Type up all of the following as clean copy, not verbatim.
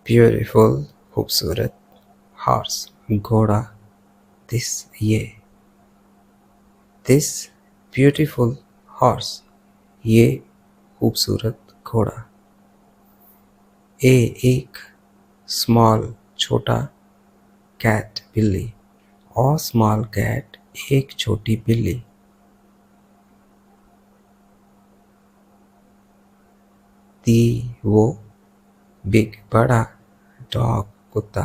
beautiful खूबसूरत horse घोड़ा ये दिस ब्यूटीफुल हॉर्स ये खूबसूरत घोड़ा एक स्मॉल छोटा कैट बिल्ली और स्मॉल कैट एक छोटी बिल्ली वो बिग बड़ा डॉग कुत्ता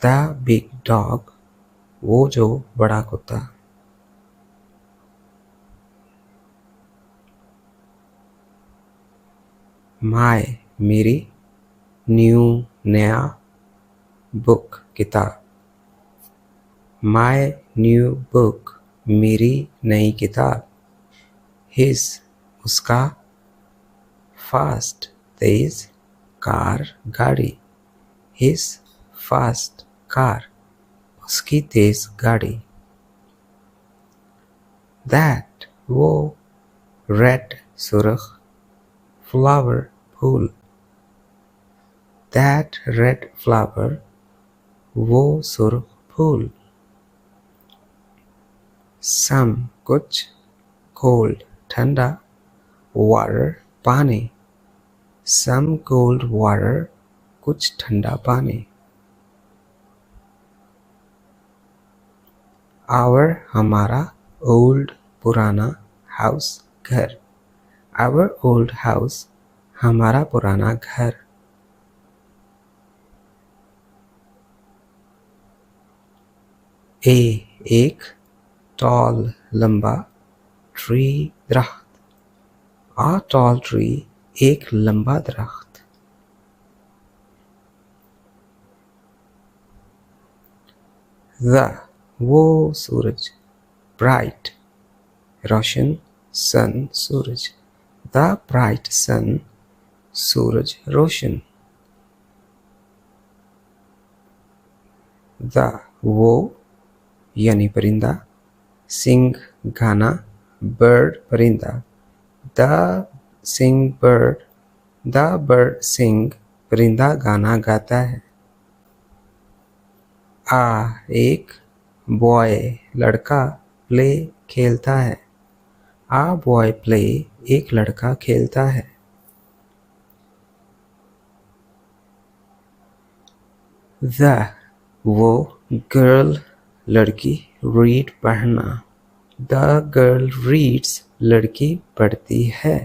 द बिग डॉग वो जो बड़ा कुत्ता माय मेरी न्यू नया बुक किताब माय न्यू बुक मेरी नई किताब हिज उसका फास्ट तेज कार गाड़ी हिज फास्ट कार उसकी तेज गाड़ी दैट वो रेड सुर्ख फ्लावर फूल दैट रेड फ्लावर वो सुर्ख फूल सम कुछ कोल्ड ठंडा वाटर पानी सम कोल्ड वाटर कुछ ठंडा पानी आवर हमारा ओल्ड पुराना हाउस घर आवर ओल्ड हाउस हमारा पुराना घर एक टॉल लंबा ट्री दरख्त आ टॉल ट्री एक लंबा दरख्त द वो सूरज ब्राइट रोशन सन सूरज द ब्राइट सन सूरज रोशन द वो यानी परिंदा सिंग गाना बर्ड परिंदा द सिंग बर्ड द बर्ड सिंग परिंदा गाना गाता है एक बॉय लड़का प्ले खेलता है आ बॉय प्ले एक लड़का खेलता है द वो गर्ल लड़की रीड पढ़ना द गर्ल रीड्स लड़की पढ़ती है